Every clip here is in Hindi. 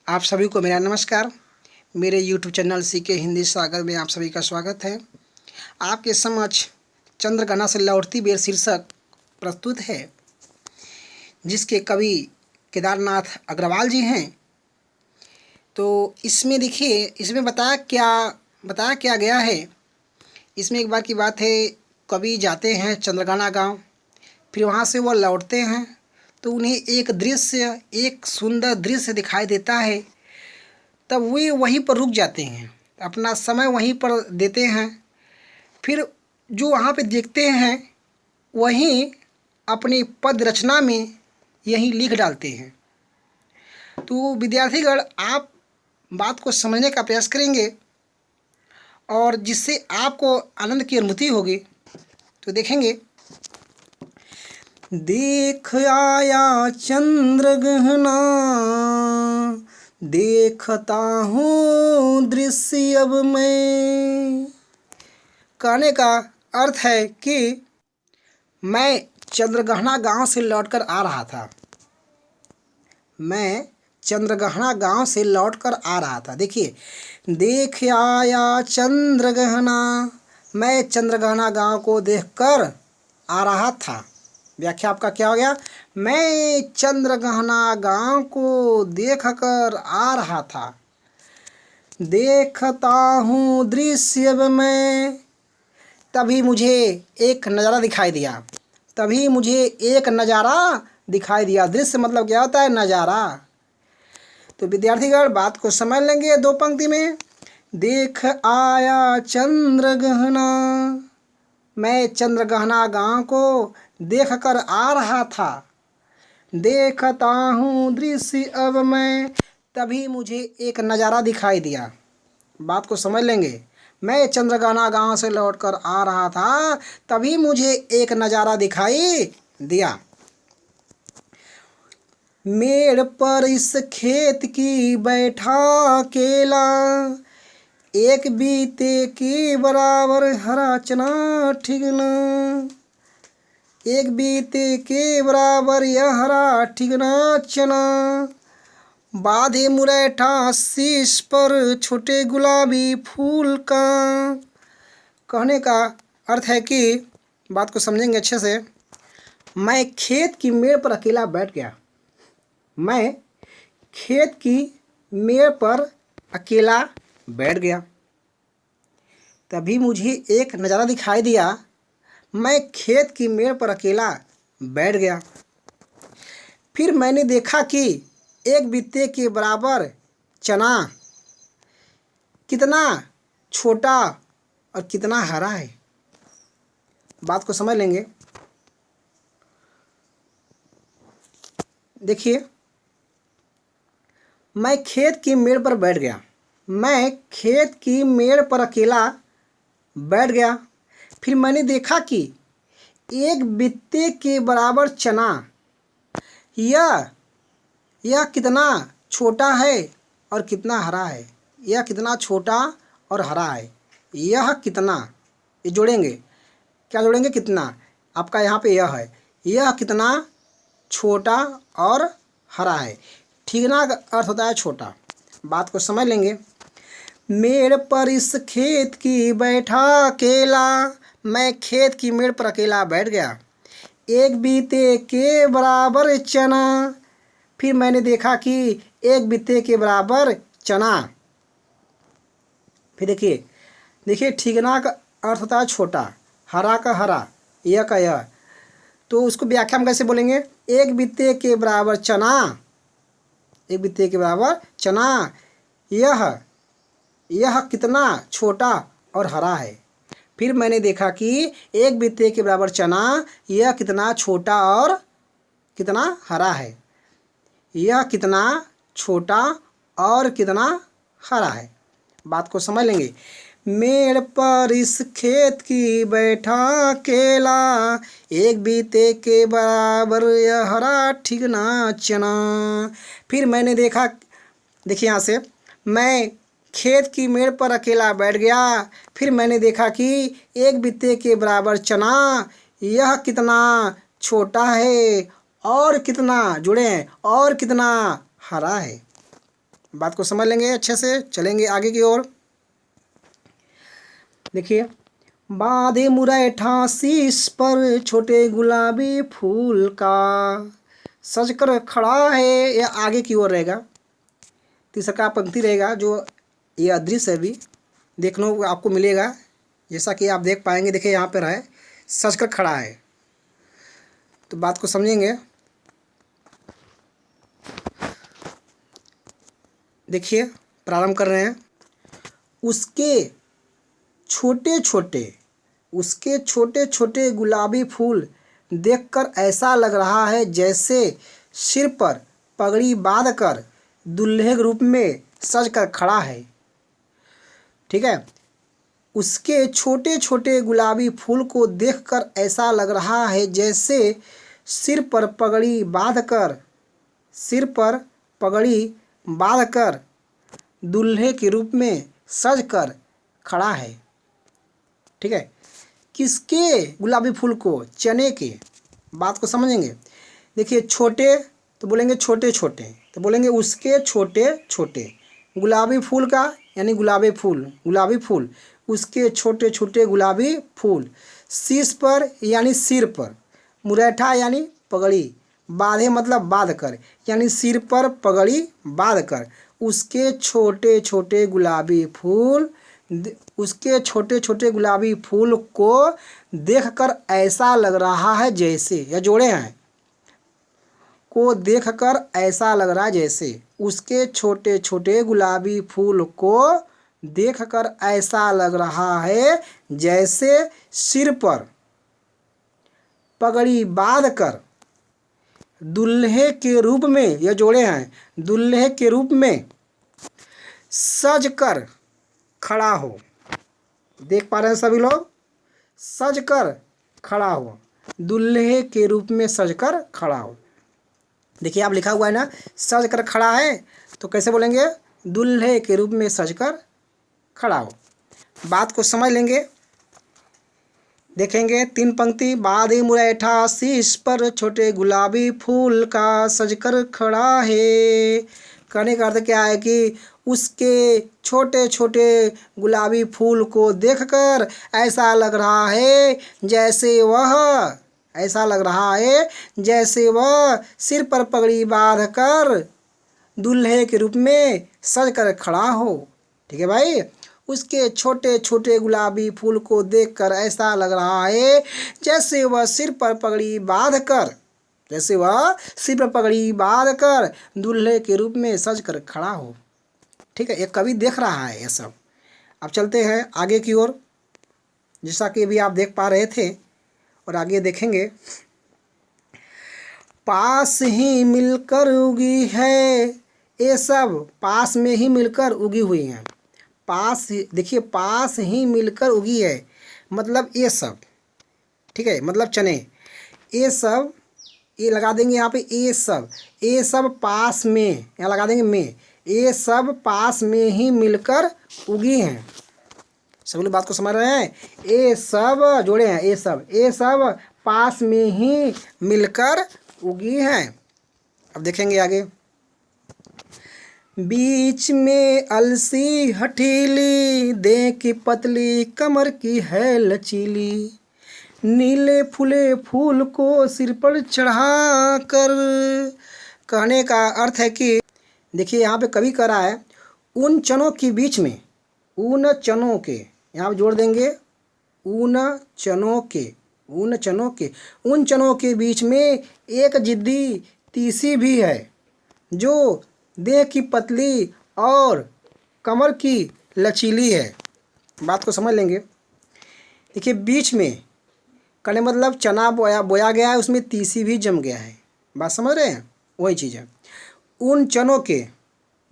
आप सभी को मेरा नमस्कार। मेरे YouTube चैनल सीके हिंदी सागर में आप सभी का स्वागत है। आपके समक्ष चंद्रगना से लौटती बेर शीर्षक प्रस्तुत है, जिसके कवि केदारनाथ अग्रवाल जी हैं। तो इसमें देखिए, इसमें बताया क्या गया है। इसमें एक बार की बात है, कवि जाते हैं चंद्रगना गांव, फिर वहाँ से वो लौटते हैं तो उन्हें एक सुंदर दृश्य दिखाई देता है। तब वे वहीं पर रुक जाते हैं, अपना समय वहीं पर देते हैं। फिर जो वहाँ पे देखते हैं वहीं अपनी पद रचना में यही लिख डालते हैं। तो विद्यार्थीगण, आप बात को समझने का प्रयास करेंगे और जिससे आपको आनंद की अनुभूति होगी। तो देखेंगे, देख आया चंद्र गहना, देखता हूँ दृश्य अब मैं। कहने का अर्थ है कि मैं चंद्रगहना गांव से लौटकर आ रहा था। देखिए, देख आया चंद्रगहना, मैं चंद्रगहना गांव को देखकर आ रहा था। व्याख्या आपका क्या हो गया? मैं चंद्रगहना गांव को देखकर आ रहा था। देखता हूँ दृश्य अब मैं, तभी मुझे एक नज़ारा दिखाई दिया। दृश्य मतलब क्या होता है? नज़ारा। तो विद्यार्थीगण, बात को समझ लेंगे दो पंक्ति में। देख आया चंद्रगहना, मैं चंद्रगहना गांव को देख कर आ रहा था। देखता हूँ दृश्य अब मैं, तभी मुझे एक नज़ारा दिखाई दिया। बात को समझ लेंगे। मैं चंद्रगहना गांव से लौटकर आ रहा था, तभी मुझे एक नज़ारा दिखाई दिया। मेड़ पर इस खेत की बैठा केला, एक बीते के बराबर हरा चना ठिगना। एक बीते के बराबर यह हरा ठिगना चना, बाधे मुरैठा शीश पर छोटे गुलाबी फूल का। कहने का अर्थ है कि, बात को समझेंगे अच्छे से। मैं खेत की मेड़ पर अकेला बैठ गया। मैं खेत की मेड़ पर अकेला बैठ गया, तभी मुझे एक नज़ारा दिखाई दिया। मैं खेत की मेड़ पर अकेला बैठ गया। फिर मैंने देखा कि एक बित्ते के बराबर चना कितना छोटा और कितना हरा है। बात को समझ लेंगे। देखिए, मैं खेत की मेड़ पर बैठ गया। मैं खेत की मेड़ पर अकेला बैठ गया। फिर मैंने देखा कि एक बित्ते के बराबर चना, यह कितना छोटा है और कितना हरा है। यह कितना छोटा और हरा है। यह कितना, ये जोड़ेंगे। क्या जोड़ेंगे? कितना। आपका यहाँ पे यह है। यह कितना छोटा और हरा है। ठिगना का अर्थ होता है छोटा। बात को समझ लेंगे। मेड़ पर इस खेत की बैठा अकेला, मैं खेत की मेड़ पर अकेला बैठ गया। एक बीते के बराबर चना, फिर मैंने देखा कि एक बीते के बराबर चना। फिर देखिए ठिगना का अर्थ होता है छोटा, हरा का हरा, यह का यह। तो उसको व्याख्या हम कैसे बोलेंगे? एक बित्ते के बराबर चना, एक बित्ते के बराबर चना, यह कितना छोटा और हरा है। फिर मैंने देखा कि एक बित्ते के बराबर चना, यह कितना छोटा और कितना हरा है। यह कितना छोटा और कितना हरा है। बात को समझ लेंगे। मेड़ पर इस खेत की बैठा केला, एक बीते के बराबर यह हरा ठिगना चना। फिर मैंने देखा, देखिए यहाँ से, मैं खेत की मेड़ पर अकेला बैठ गया। फिर मैंने देखा कि एक बित्ते के बराबर चना, यह कितना छोटा है और कितना, जुड़े, और कितना हरा है। बात को समझ लेंगे अच्छे से, चलेंगे आगे की ओर। देखिए, बांधे मुरैठा शीश पर छोटे गुलाबी फूल का, सजकर खड़ा है। ये आगे की ओर रहेगा, तीसरा पंक्ति रहेगा जो ये अदृश्य है, भी देखने को आपको मिलेगा। जैसा कि आप देख पाएंगे, देखिए यहाँ पर है सजकर खड़ा है। तो बात को समझेंगे। देखिए, प्रारंभ कर रहे हैं। उसके छोटे छोटे गुलाबी फूल देखकर ऐसा लग रहा है जैसे सिर पर पगड़ी बांधकर दूल्हे के रूप में सज कर खड़ा है। ठीक है, उसके छोटे छोटे गुलाबी फूल को देखकर ऐसा लग रहा है जैसे सिर पर पगड़ी बांधकर दूल्हे के रूप में सज कर खड़ा है। ठीक है, किसके गुलाबी फूल को? चने के। बात को समझेंगे। देखिए, छोटे तो बोलेंगे छोटे छोटे, तो बोलेंगे उसके छोटे छोटे। गुलाबी फूल का यानी गुलाबी फूल, उसके छोटे छोटे गुलाबी फूल। शीश पर यानी सिर पर, मुरैठा यानी पगड़ी, बांधे मतलब बांध कर, यानी सिर पर पगड़ी बांध कर। उसके छोटे छोटे गुलाबी फूल को देखकर ऐसा लग रहा है जैसे, या जोड़े हैं, को देखकर ऐसा लग रहा है जैसे, उसके छोटे छोटे गुलाबी फूल को देखकर ऐसा लग रहा है जैसे सिर पर पगड़ी बांधकर दूल्हे के रूप में, यह जोड़े हैं, दूल्हे के रूप में सज कर खड़ा हो। देख पा रहे हैं सभी लोग, सज कर खड़ा हो, दूल्हे के रूप में सज कर खड़ा हो। देखिए, आप लिखा हुआ है ना, सज कर खड़ा है, तो कैसे बोलेंगे? दूल्हे के रूप में सज कर खड़ा हो। बात को समझ लेंगे। देखेंगे 3 पंक्ति। बांधे मुरैठा शीश पर छोटे गुलाबी फूल का सजकर खड़ा है। कहने का अर्थ क्या है कि उसके छोटे छोटे गुलाबी फूल को देखकर ऐसा लग रहा है जैसे वह सिर पर पगड़ी बांधकर दूल्हे के रूप में सज कर खड़ा हो। ठीक है भाई, उसके छोटे छोटे गुलाबी फूल को देखकर ऐसा लग रहा है जैसे वह सिर पर पगड़ी बांधकर दूल्हे के रूप में सज कर खड़ा हो। ठीक है, एक कवि देख रहा है ये सब। अब चलते हैं आगे की ओर, जैसा कि अभी आप देख पा रहे थे, और आगे देखेंगे। पास ही मिलकर उगी है, ये सब पास में ही मिलकर उगी हुई हैं। देखिए, पास ही मिलकर उगी है मतलब ये सब। ठीक है, मतलब चने, ये सब, ये लगा देंगे यहाँ पे, ये सब पास में, यहाँ लगा देंगे में, ये सब पास में ही मिलकर उगी हैं। सब लोग बात को समझ रहे हैं? ये सब जोड़े हैं, ये सब पास में ही मिलकर उगी हैं। अब देखेंगे आगे। बीच में अलसी हठीली, देह की पतली कमर की है लचीली, नीले फूले फूल को सिर पर चढ़ा कर। कहने का अर्थ है कि देखिए, यहाँ पे कवि कह रहा है उन चनों के बीच में, उन चनों के, यहाँ पे जोड़ देंगे उन चनों के बीच में एक जिद्दी तीसी भी है, जो देह की पतली और कमर की लचीली है। बात को समझ लेंगे। देखिए, बीच में कहने मतलब चना बोया गया है, उसमें तीसी भी जम गया है। बात समझ रहे हैं? वही चीज़ है। उन चनों के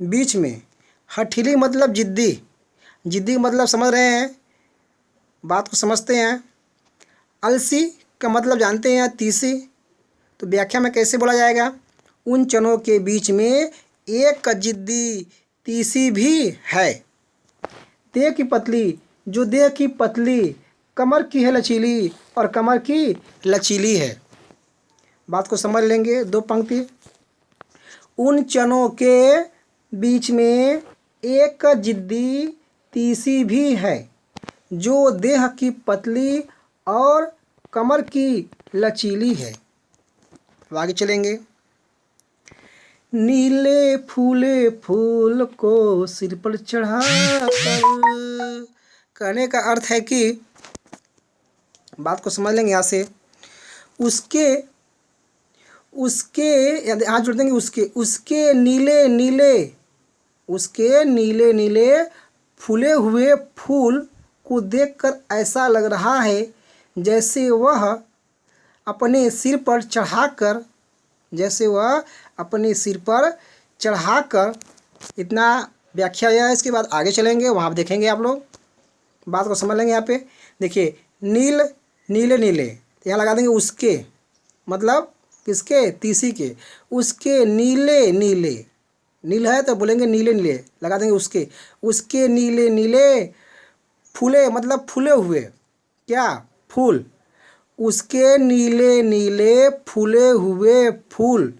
बीच में, हठीली मतलब जिद्दी मतलब समझ रहे हैं, बात को समझते हैं। अलसी का मतलब जानते हैं, तीसी। तो व्याख्या में कैसे बोला जाएगा? उन चनों के बीच में एक जिद्दी तीसी भी है, देह की पतली, जो देह की पतली, कमर की है लचीली, और कमर की लचीली है। बात को समझ लेंगे। 2 पंक्ति। उन चनों के बीच में एक जिद्दी तीसी भी है, जो देह की पतली और कमर की लचीली है। अब आगे चलेंगे। नीले फूले फूल को सिर पर चढ़ा कर, कहने का अर्थ है कि बात को समझ लेंगे यहाँ से। उसके उसके हाथ जोड़ देंगे। उसके नीले नीले, उसके नीले नीले फूले हुए फूल को देखकर ऐसा लग रहा है जैसे वह अपने सिर पर चढ़ाकर, जैसे वह अपने सिर पर चढ़ाकर। इतना व्याख्या है। इसके बाद आगे चलेंगे, वहाँ आप देखेंगे, आप लोग बात को समझ लेंगे। यहाँ पे देखिए, नील नीले नीले, तो यहाँ लगा देंगे उसके, मतलब किसके? तीसी के। उसके नीले नीले, नील है तो बोलेंगे नीले नीले, लगा देंगे उसके। उसके नीले नीले फूले, मतलब फूले हुए, क्या? फूल। उसके नीले नीले फूले हुए फूल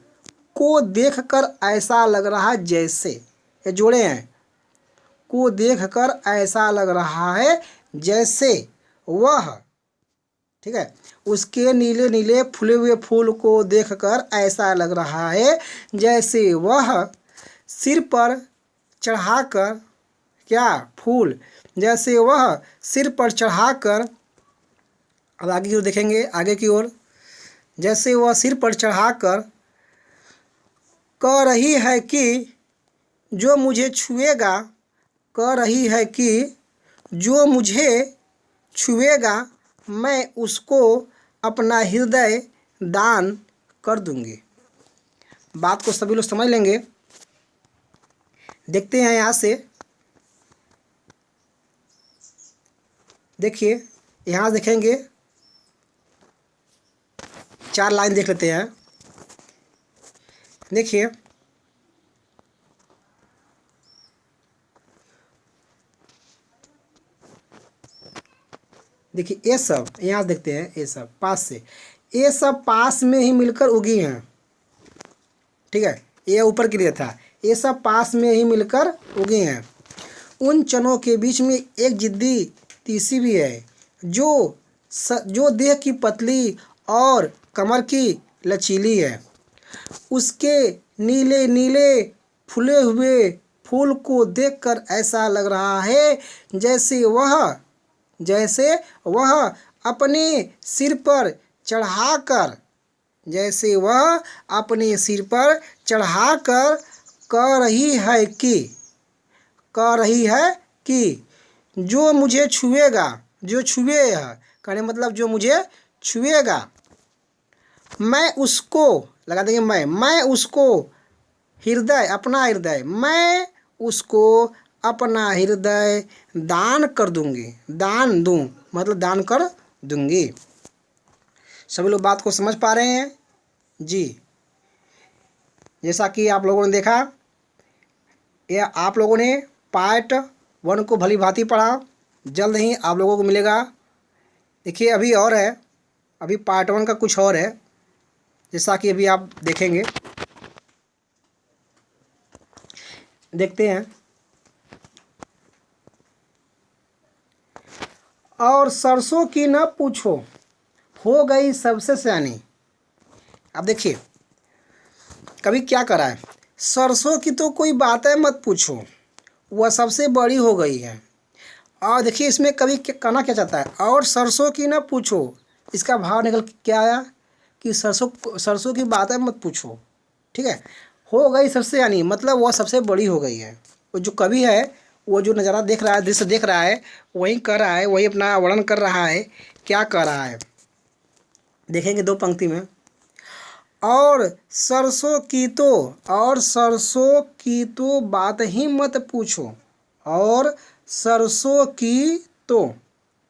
को देखकर ऐसा लग रहा जैसे, ये जोड़े हैं, को देखकर ऐसा लग रहा है जैसे वह, ठीक है। उसके नीले नीले फूले हुए फूल को देखकर ऐसा लग रहा है जैसे वह सिर पर चढ़ाकर, क्या? फूल। जैसे वह सिर पर चढ़ाकर, अब आगे की ओर देखेंगे, आगे की ओर, जैसे वह सिर पर चढ़ाकर कह रही है कि जो मुझे छुएगा, कह रही है कि जो मुझे छुएगा मैं उसको अपना हृदय दान कर दूंगी। बात को सभी लोग समझ लेंगे। देखते हैं यहाँ से, देखिए यहाँ देखेंगे, 4 लाइन देख लेते हैं। देखिए, देखिए ये सब यहाँ देखते हैं, ये सब पास से, ये सब पास में ही मिलकर उगी हैं, ठीक है। ये ऊपर के लिए था, ये सब पास में ही मिलकर उगी हैं। उन चनों के बीच में एक जिद्दी तीसी भी है, जो देह की पतली और कमर की लचीली है। उसके नीले नीले फूले हुए फूल को देखकर ऐसा लग रहा है जैसे वह अपने सिर पर चढ़ाकर, जैसे वह अपने सिर पर चढ़ाकर कह रही है कि जो मुझे छुएगा, जो छुएगा कहने मतलब जो मुझे छुएगा मैं उसको, लगा देंगे मैं उसको हृदय, अपना हृदय, मैं उसको अपना हृदय दान कर दूंगी। दान दूं मतलब दान कर दूंगी। सभी लोग बात को समझ पा रहे हैं जी? जैसा कि आप लोगों ने देखा, यह आप लोगों ने पार्ट 1 को भली भांति पढ़ा। जल्द ही आप लोगों को मिलेगा। देखिए अभी और है, अभी पार्ट 1 का कुछ और है, जैसा कि अभी आप देखेंगे। देखते हैं। और सरसों की न पूछो, हो गई सबसे सयानी। अब देखिए कभी क्या करा है, सरसों की तो कोई बातें मत पूछो, वह सबसे बड़ी हो गई है। और देखिए इसमें कभी कहना क्या चाहता है, और सरसों की न पूछो, इसका भाव निकल क्या आया कि सरसों की बातें मत पूछो, ठीक है। हो गई सबसे यानी मतलब वह सबसे बड़ी हो गई है। वो जो कवि है, वो जो नज़ारा देख रहा है, दृश्य देख रहा है, वही कर रहा है, वही अपना वर्णन कर रहा है। क्या कर रहा है देखेंगे 2 पंक्ति में। और सरसों की तो बात ही मत पूछो, और सरसों की तो,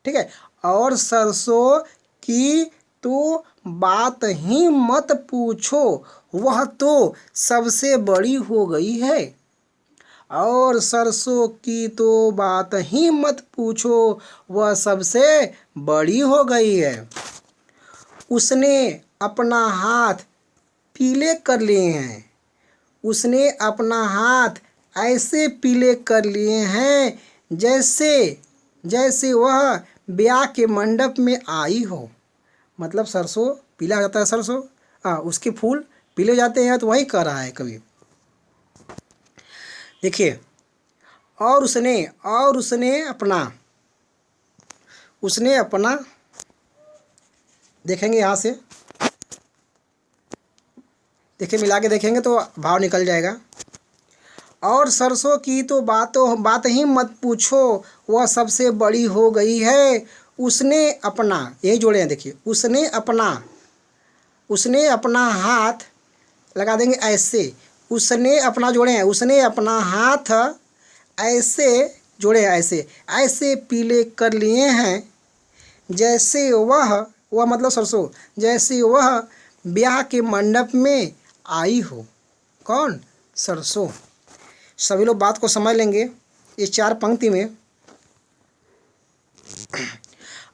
ठीक है, और सरसों की तो बात ही मत पूछो, वह तो सबसे बड़ी हो गई है। और सरसों की तो बात ही मत पूछो, वह सबसे बड़ी हो गई है। उसने अपना हाथ पीले कर लिए हैं, उसने अपना हाथ ऐसे पीले कर लिए हैं जैसे जैसे वह ब्याह के मंडप में आई हो। मतलब सरसों पीला हो जाता है, सरसों उसके फूल पीले हो जाते हैं, तो वही कह रहा है कवि। देखिए, और उसने अपना देखेंगे यहाँ से, देखिए मिला के देखेंगे तो भाव निकल जाएगा। और सरसों की तो बात ही मत पूछो, वह सबसे बड़ी हो गई है। उसने अपना, यही जोड़े हैं देखिए, उसने अपना हाथ लगा देंगे ऐसे, उसने अपना जोड़े हैं, उसने अपना हाथ ऐसे जोड़े हैं, ऐसे ऐसे पीले कर लिए हैं जैसे वह मतलब सरसों, जैसे वह ब्याह के मंडप में आई हो। कौन? सरसों। सभी लोग बात को समझ लेंगे इस 4 पंक्ति में।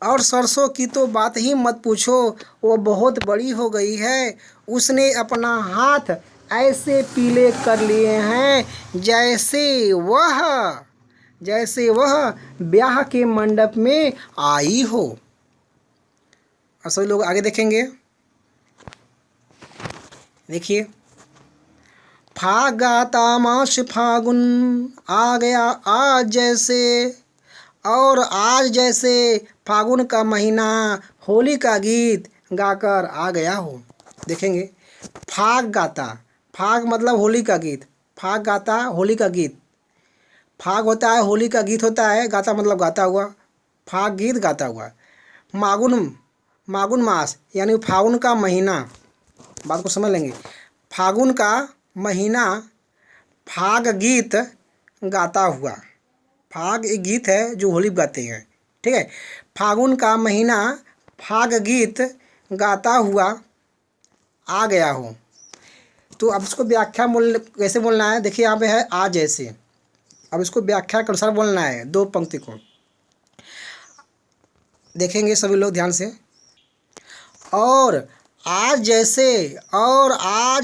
और सरसों की तो बात ही मत पूछो, वो बहुत बड़ी हो गई है। उसने अपना हाथ ऐसे पीले कर लिए हैं जैसे वह ब्याह के मंडप में आई हो। और सभी लोग आगे देखेंगे, देखिए, फागाता मास फागुन आ गया आज जैसे, और आज जैसे फागुन का महीना होली का गीत गाकर आ गया हो। देखेंगे, फाग गाता, फाग मतलब होली का गीत, फाग गाता होली का गीत, फाग होता है होली का गीत होता है, गाता मतलब गाता हुआ, फाग गीत गाता हुआ। मागुन मागुन मास यानी फागुन का महीना, बात को समझ लेंगे, फागुन का महीना फाग गीत गाता हुआ। फाग एक गीत है जो होली गाते हैं, ठीक है। फागुन का महीना फाग गीत गाता हुआ आ गया हो। तो अब इसको व्याख्या कैसे बोलना है, देखिए यहाँ पे है आ जैसे, अब इसको व्याख्या के अनुसार बोलना है 2 पंक्ति को। देखेंगे सभी लोग ध्यान से। और आज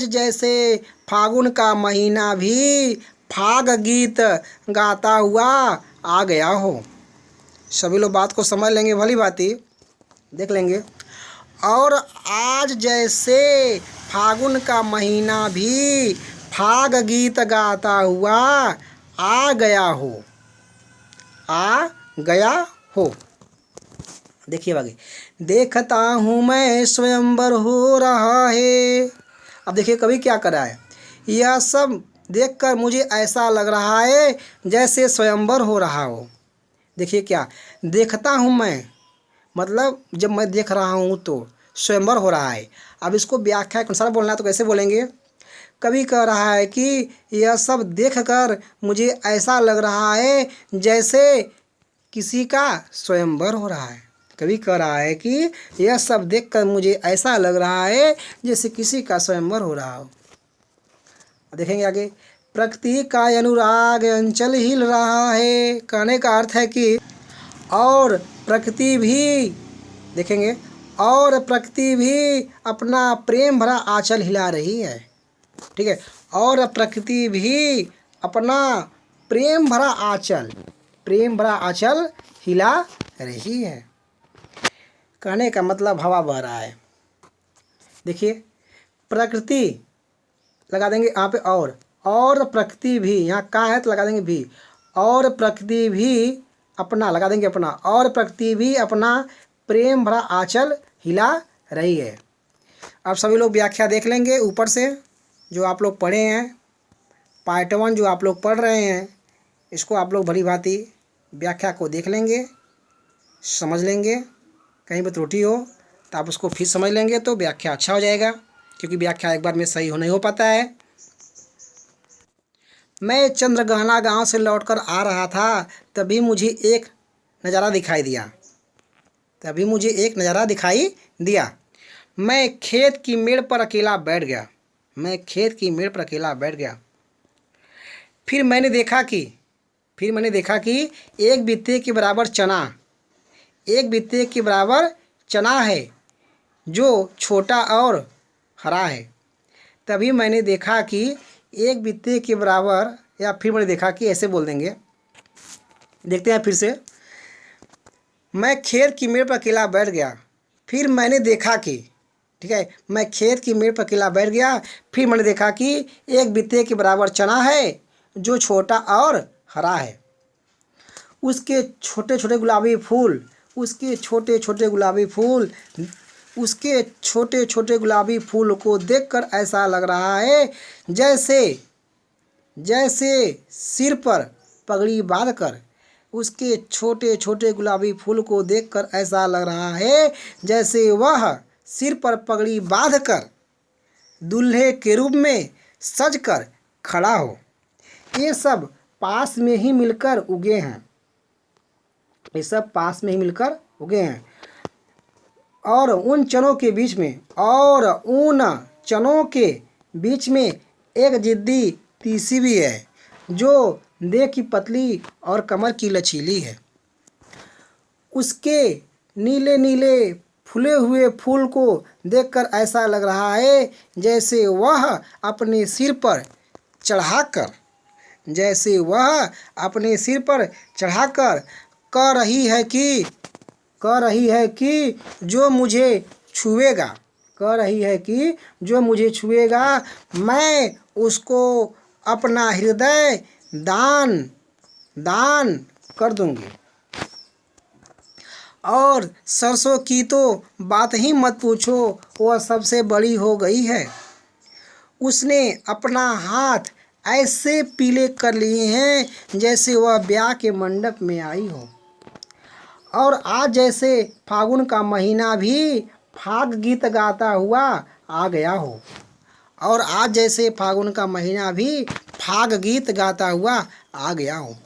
जैसे फागुन का महीना भी फाग गीत गाता हुआ आ गया हो। सभी लोग बात को समझ लेंगे, भली बाती देख लेंगे। और आज जैसे फागुन का महीना भी फाग गीत गाता हुआ आ गया हो। देखिए आगे, देखता हूँ मैं स्वयंवर हो रहा है। अब देखिए कवि क्या कर रहा है, यह सब देखकर मुझे ऐसा लग रहा है जैसे स्वयंवर हो रहा हो। देखिए क्या, देखता हूँ मैं मतलब जब मैं देख रहा हूँ तो स्वयंवर हो रहा है। अब इसको व्याख्या के अनुसार बोलना है तो कैसे बोलेंगे, कवि कह रहा है कि यह सब देखकर मुझे ऐसा लग रहा है जैसे किसी का स्वयंवर हो रहा है। कवि कह रहा है कि यह सब देखकर मुझे ऐसा लग रहा है जैसे किसी का स्वयंवर हो रहा हो। देखेंगे आगे, प्रकृति का अनुराग अंचल हिल रहा है। कहने का अर्थ है कि और प्रकृति भी, देखेंगे, और प्रकृति भी अपना प्रेम भरा आंचल हिला रही है, ठीक है। और प्रकृति भी अपना प्रेम भरा आंचल हिला रही है। कहने का मतलब हवा बह रहा है। देखिए, प्रकृति लगा देंगे यहाँ पे, और प्रकृति भी, यहाँ का है तो लगा देंगे भी, और प्रकृति भी अपना लगा देंगे अपना, और प्रकृति भी अपना प्रेम भरा आंचल हिला रही है। अब सभी लोग व्याख्या देख लेंगे ऊपर से, जो आप लोग पढ़े हैं, पार्ट 1 जो आप लोग पढ़ रहे हैं, इसको आप लोग भली भांति व्याख्या को देख लेंगे, समझ लेंगे। कहीं भी त्रुटि हो तो आप उसको फिर समझ लेंगे तो व्याख्या अच्छा हो जाएगा, क्योंकि व्याख्या एक बार में सही नहीं हो पाता है। मैं चंद्रगहना गांव से लौटकर आ रहा था, तभी मुझे एक नज़ारा दिखाई दिया। मैं खेत की मेड़ पर अकेला बैठ गया। फिर मैंने देखा कि एक बित्ते के बराबर चना है जो छोटा और हरा है। तभी मैंने देखा कि एक बित्ते के बराबर या फिर मैंने देखा कि, ऐसे बोल देंगे। देखते हैं फिर से। मैं खेत की मेड़ पर अकेला बैठ गया, फिर मैंने देखा कि, ठीक है, मैं खेत की मेड़ पर अकेला बैठ गया, फिर मैंने देखा कि एक बित्ते के बराबर चना है जो छोटा और हरा है। उसके छोटे छोटे गुलाबी फूल, उसके छोटे छोटे गुलाबी फूल, उसके छोटे छोटे गुलाबी फूल को देखकर ऐसा लग रहा है जैसे जैसे सिर पर पगड़ी बांधकर, उसके छोटे छोटे गुलाबी फूल को देखकर ऐसा लग रहा है जैसे वह सिर पर पगड़ी बांधकर दूल्हे के रूप में सजकर खड़ा हो। ये सब पास में ही मिलकर उगे हैं, ये सब पास में ही मिलकर उगे हैं। और उन चनों के बीच में, और उन चनों के बीच में एक जिद्दी तीसी भी है जो देह की पतली और कमर की लचीली है। उसके नीले नीले फूले हुए फूल को देखकर ऐसा लग रहा है जैसे वह अपने सिर पर चढ़ाकर, जैसे वह अपने सिर पर चढ़ाकर कह रही है कि जो मुझे छुएगा, कह रही है कि जो मुझे छुएगा मैं उसको अपना हृदय दान दान कर दूंगी। और सरसों की तो बात ही मत पूछो, वह सबसे बड़ी हो गई है। उसने अपना हाथ ऐसे पीले कर लिए हैं जैसे वह ब्याह के मंडप में आई हो। और आज जैसे फागुन का महीना भी फाग गीत गाता हुआ आ गया हो, और आज जैसे फागुन का महीना भी फाग गीत गाता हुआ आ गया हो।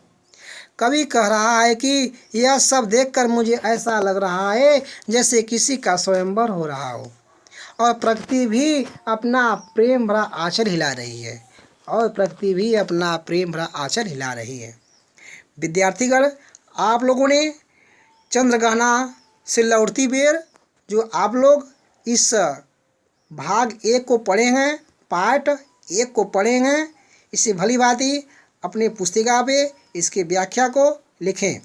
कवि कह रहा है कि यह सब देखकर मुझे ऐसा लग रहा है जैसे किसी का स्वयंवर हो रहा हो, और प्रकृति भी अपना प्रेम भरा आंचल हिला रही है, और प्रकृति भी अपना प्रेम भरा आंचल हिला रही है। विद्यार्थीगण, आप लोगों ने चंद्रग्रहण से लौटती बेर जो आप लोग इस भाग 1 को पढ़े हैं, पार्ट 1 को पढ़े हैं, इसे भली भांति अपने पुस्तिका पे इसके व्याख्या को लिखें।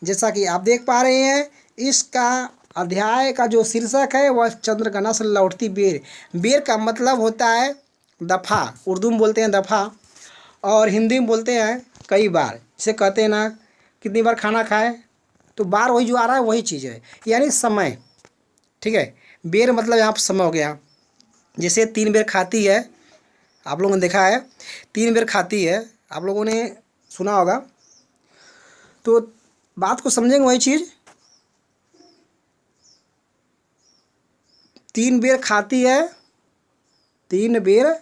जैसा कि आप देख पा रहे हैं, इसका अध्याय का जो शीर्षक है वह चंद्रग्रहण से लौटती बेर। बेर का मतलब होता है दफ़ा, उर्दू में बोलते हैं दफ़ा, और हिंदी में बोलते हैं कई बार। इसे कहते हैं ना, कितनी बार खाना खाए, तो बार वही जो आ रहा है वही चीज़ है, यानी समय। ठीक है, बेर मतलब यहाँ पर समय हो गया। जैसे 3 बेर खाती है, आप लोगों ने देखा है 3 बेर खाती है, आप लोगों ने सुना होगा। तो बात को समझेंगे वही चीज़। 3 बेर खाती है, 3 बेर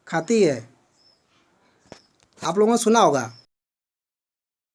खाती है, आप लोगों ने सुना होगा।